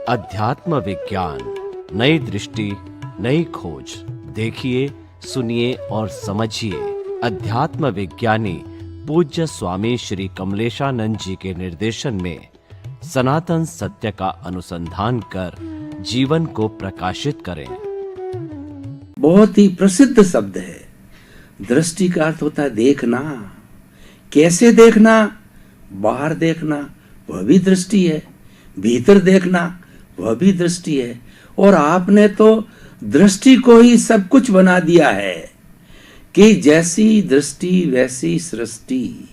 अध्यात्म विज्ञान, नई दृष्टि, नई खोज। देखिए, सुनिए और समझिए। अध्यात्म विज्ञानी पूज्य स्वामी श्री कमलेशानंद जी के निर्देशन में सनातन सत्य का अनुसंधान कर जीवन को प्रकाशित करें। बहुत ही प्रसिद्ध शब्द है। दृष्टि का अर्थ होता है देखना। कैसे देखना? बाहर देखना वह भी दृष्टि है, भीतर देखना वह भी दृष्टि है। और आपने तो दृष्टि को ही सब कुछ बना दिया है कि जैसी दृष्टि वैसी सृष्टि।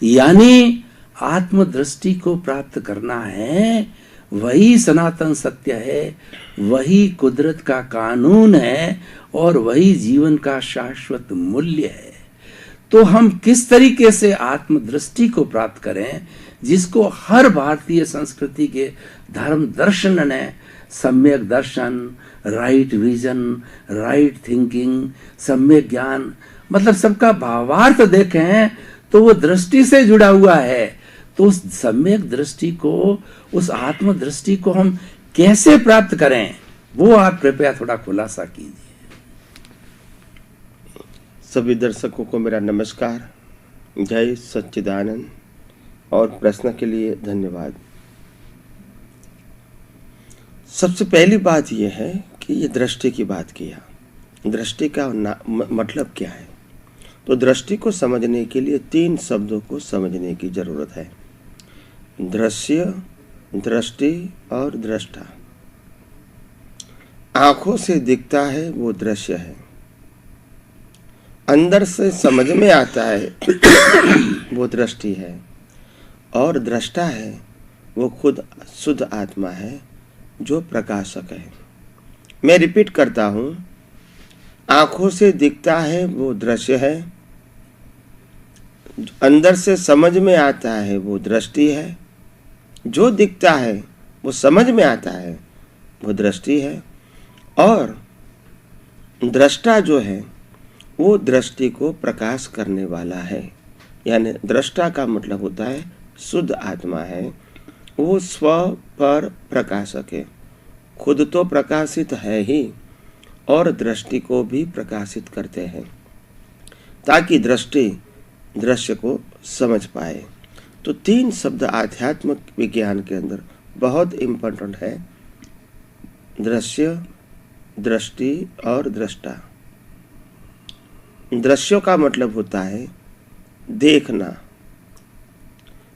यानी आत्मदृष्टि को प्राप्त करना है, वही सनातन सत्य है, वही कुदरत का कानून है और वही जीवन का शाश्वत मूल्य है। तो हम किस तरीके से आत्मदृष्टि को प्राप्त करें, जिसको हर भारतीय संस्कृति के धर्म दर्शन ने सम्यक दर्शन, राइट विजन, राइट थिंकिंग, सम्यक ज्ञान, मतलब सबका भावार्थ देखें तो वो दृष्टि से जुड़ा हुआ है। तो उस सम्यक दृष्टि को, उस आत्मदृष्टि को हम कैसे प्राप्त करें, वो आप कृपया थोड़ा खुलासा कीजिए। सभी दर्शकों को मेरा नमस्कार, जय सच्चिदानंद। और प्रश्न के लिए धन्यवाद। सबसे पहली बात यह है कि ये दृष्टि की बात किया। दृष्टि का मतलब क्या है? तो दृष्टि को समझने के लिए 3 शब्दों को समझने की जरूरत है। दृश्य, दृष्टि और दृष्टा। आंखों से दिखता है वो दृश्य है, अंदर से समझ में आता है वो दृष्टि है, और दृष्टा है वो खुद शुद्ध आत्मा है जो प्रकाशक है। मैं रिपीट करता हूं, आंखों से दिखता है वो दृश्य है, अंदर से समझ में आता है वो दृष्टि है, जो दिखता है वो समझ में आता है वो दृष्टि है, और दृष्टा जो है वो दृष्टि को प्रकाश करने वाला है। यानी दृष्टा का मतलब होता है शुद्ध आत्मा है, वो स्व पर प्रकाशक है, खुद तो प्रकाशित है ही और दृष्टि को भी प्रकाशित करते हैं ताकि दृष्टि दृश्य को समझ पाए। तो 3 शब्द आध्यात्मिक विज्ञान के अंदर बहुत इम्पोर्टेंट है, दृश्य, दृष्टि और दृष्टा। दृश्यों का मतलब होता है देखना,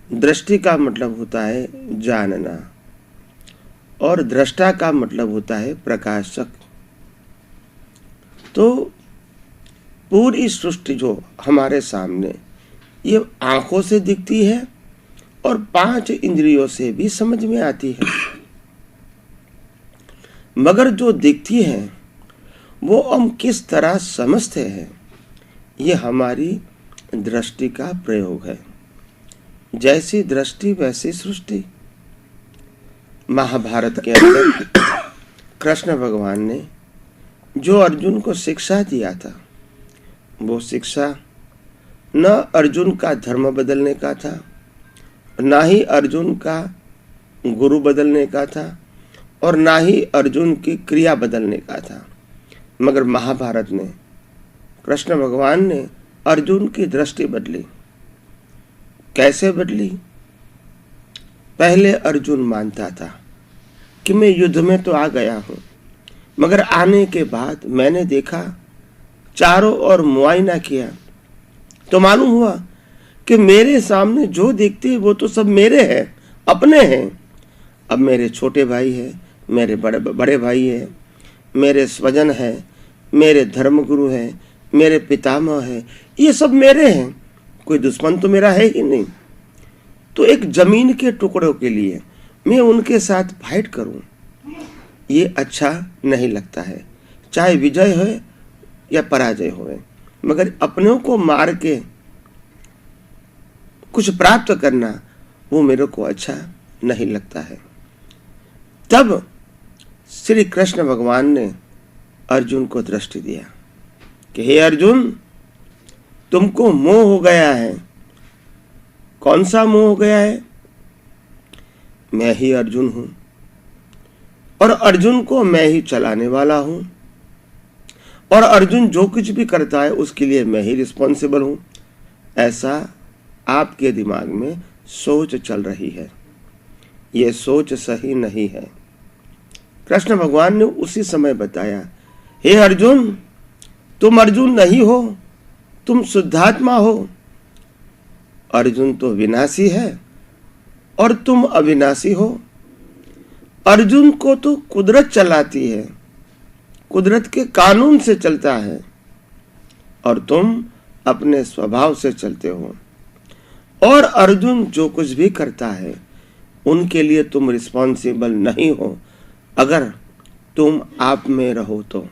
दृष्टि का मतलब होता है जानना, और दृष्टा का मतलब होता है प्रकाशक। तो पूरी सृष्टि जो हमारे सामने ये आंखों से दिखती है और 5 इंद्रियों से भी समझ में आती है, मगर जो दिखती है वो हम किस तरह समझते हैं, ये हमारी दृष्टि का प्रयोग है। जैसी दृष्टि वैसी सृष्टि। महाभारत के अंदर कृष्ण भगवान ने जो अर्जुन को शिक्षा दिया था, वो शिक्षा न अर्जुन का धर्म बदलने का था, ना ही अर्जुन का गुरु बदलने का था, और ना ही अर्जुन की क्रिया बदलने का था, मगर महाभारत ने, कृष्ण भगवान ने अर्जुन की दृष्टि बदली। कैसे बदली? पहले अर्जुन मानता था कि मैं युद्ध में तो आ गया हूं, मगर आने के बाद मैंने देखा, चारों ओर मुआयना किया, तो मालूम हुआ कि मेरे सामने जो दिखते वो तो सब मेरे हैं, अपने हैं। अब मेरे छोटे भाई हैं, मेरे बड़े भाई हैं, मेरे स्वजन हैं, मेरे धर्मगुरु हैं, मेरे पितामह हैं, ये सब मेरे हैं, कोई दुश्मन तो मेरा है ही नहीं। तो एक जमीन के टुकड़ों के लिए मैं उनके साथ फाइट करूं, ये अच्छा नहीं लगता है, चाहे विजय हो या पराजय हो। मगर अपनों को मार के कुछ प्राप्त करना वो मेरे को अच्छा नहीं लगता है। तब श्री कृष्ण भगवान ने अर्जुन को दृष्टि दिया कि हे अर्जुन, तुमको मोह हो गया है। कौन सा मोह हो गया है? मैं ही अर्जुन हूं, और अर्जुन को मैं ही चलाने वाला हूं, और अर्जुन जो कुछ भी करता है उसके लिए मैं ही रिस्पॉन्सिबल हूं, ऐसा आपके दिमाग में सोच चल रही है। यह सोच सही नहीं है। कृष्ण भगवान ने उसी समय बताया, हे अर्जुन, तुम अर्जुन नहीं हो, तुम शुद्धात्मा हो। अर्जुन तो विनाशी है और तुम अविनाशी हो। अर्जुन को तो कुदरत चलाती है, कुदरत के कानून से चलता है, और तुम अपने स्वभाव से चलते हो। और अर्जुन जो कुछ भी करता है उनके लिए तुम रिस्पॉन्सिबल नहीं हो, अगर तुम आप में रहो तो।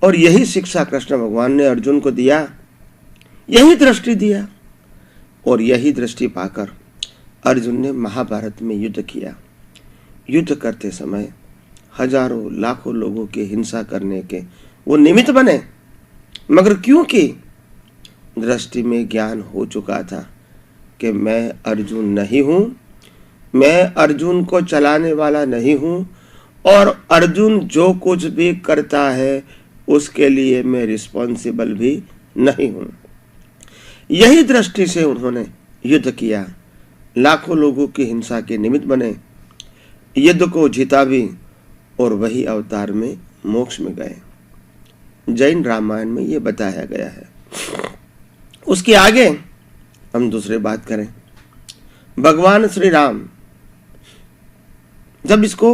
और यही शिक्षा कृष्ण भगवान ने अर्जुन को दिया, यही दृष्टि दिया, और यही दृष्टि पाकर अर्जुन ने महाभारत में युद्ध किया। युद्ध करते समय हजारों लाखों लोगों की हिंसा करने के वो निमित्त बने, मगर क्योंकि दृष्टि में ज्ञान हो चुका था कि मैं अर्जुन नहीं हूं, मैं अर्जुन को चलाने वाला नहीं हूं, और अर्जुन जो कुछ भी करता है उसके लिए मैं रिस्पॉन्सिबल भी नहीं हूं। यही दृष्टि से उन्होंने युद्ध किया, लाखों लोगों की हिंसा के निमित्त बने, युद्ध को जीता भी, और वही अवतार में मोक्ष में गए। जैन रामायण में यह बताया गया है। उसके आगे हम दूसरी बात करें। भगवान श्री राम जब इसको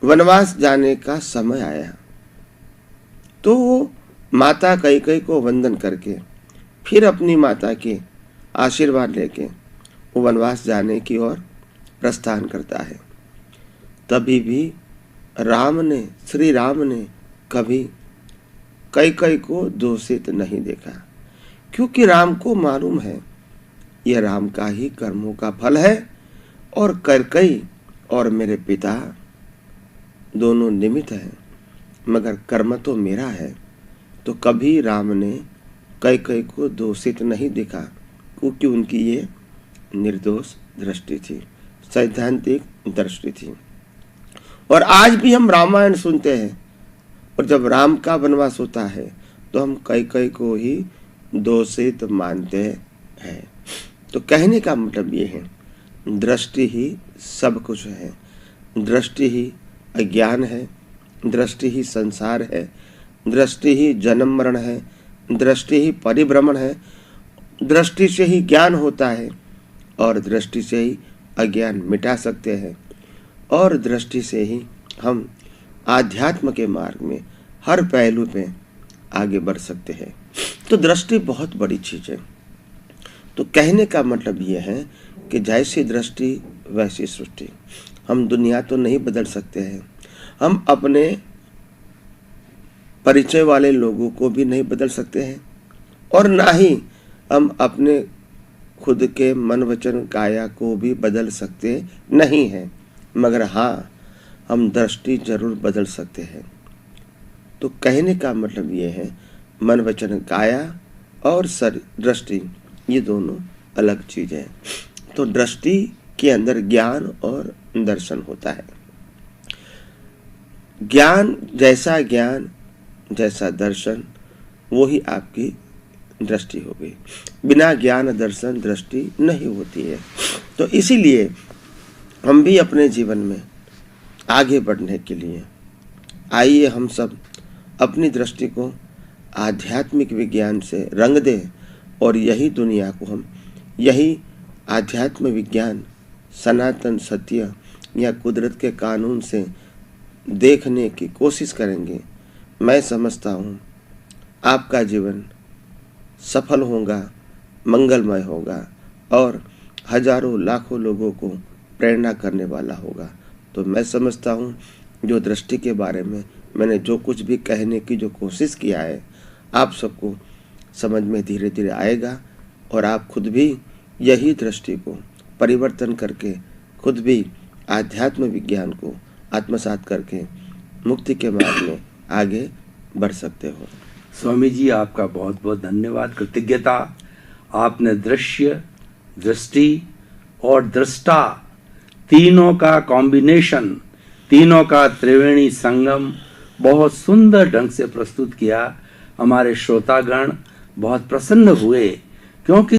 वनवास जाने का समय आया तो वो माता कैकेयी को वंदन करके फिर अपनी माता के आशीर्वाद लेके वो वनवास जाने की ओर प्रस्थान करता है। तभी भी श्री राम ने कभी कैकेयी को दोषित नहीं देखा, क्योंकि राम को मालूम है यह राम का ही कर्मों का फल है, और कैकेयी और मेरे पिता दोनों निमित्त हैं, मगर कर्म तो मेरा है। तो कभी राम ने कैकेयी को दोषित नहीं देखा, क्योंकि उनकी ये निर्दोष दृष्टि थी, सैद्धांतिक दृष्टि थी। और आज भी हम रामायण सुनते हैं, और जब राम का वनवास होता है तो हम कैकेयी को ही दोषित मानते हैं। तो कहने का मतलब ये है, दृष्टि ही सब कुछ है, दृष्टि ही अज्ञान है, दृष्टि ही संसार है, दृष्टि ही जन्म मरण है, दृष्टि ही परिभ्रमण है, दृष्टि से ही ज्ञान होता है, और दृष्टि से ही अज्ञान मिटा सकते हैं, और दृष्टि से ही हम आध्यात्म के मार्ग में हर पहलू पे आगे बढ़ सकते हैं। तो दृष्टि बहुत बड़ी चीज है। तो कहने का मतलब यह है कि जैसी दृष्टि वैसी सृष्टि। हम दुनिया तो नहीं बदल सकते हैं, हम अपने परिचय वाले लोगों को भी नहीं बदल सकते हैं, और ना ही हम अपने खुद के मन वचन काया को भी बदल सकते नहीं हैं, मगर हाँ, हम दृष्टि जरूर बदल सकते हैं। तो कहने का मतलब ये है, मन वचन काया और दृष्टि ये दोनों अलग चीज है। तो दृष्टि के अंदर ज्ञान और दर्शन होता है। ज्ञान जैसा दर्शन, वो ही आपकी दृष्टि हो गई। बिना ज्ञान दर्शन दृष्टि नहीं होती है। तो इसीलिए हम भी अपने जीवन में आगे बढ़ने के लिए आइए हम सब अपनी दृष्टि को आध्यात्मिक विज्ञान से रंग दें, और यही दुनिया को हम यही आध्यात्म विज्ञान, सनातन सत्य या कुदरत के कानून से देखने की कोशिश करेंगे। मैं समझता हूँ आपका जीवन सफल होगा, मंगलमय होगा, और हजारों लाखों लोगों को प्रेरणा करने वाला होगा। तो मैं समझता हूँ जो दृष्टि के बारे में मैंने जो कुछ भी कहने की जो कोशिश किया है, आप सबको समझ में धीरे धीरे आएगा, और आप खुद भी यही दृष्टि को परिवर्तन करके खुद भी आध्यात्म विज्ञान को आत्मसात करके मुक्ति के मार्ग में आगे बढ़ सकते हो। स्वामी जी, आपका बहुत बहुत धन्यवाद, कृतज्ञता। आपने दृश्य, दृष्टि और दृष्टा तीनों का कॉम्बिनेशन तीनों का त्रिवेणी संगम बहुत सुंदर ढंग से प्रस्तुत किया। हमारे श्रोतागण बहुत प्रसन्न हुए, क्योंकि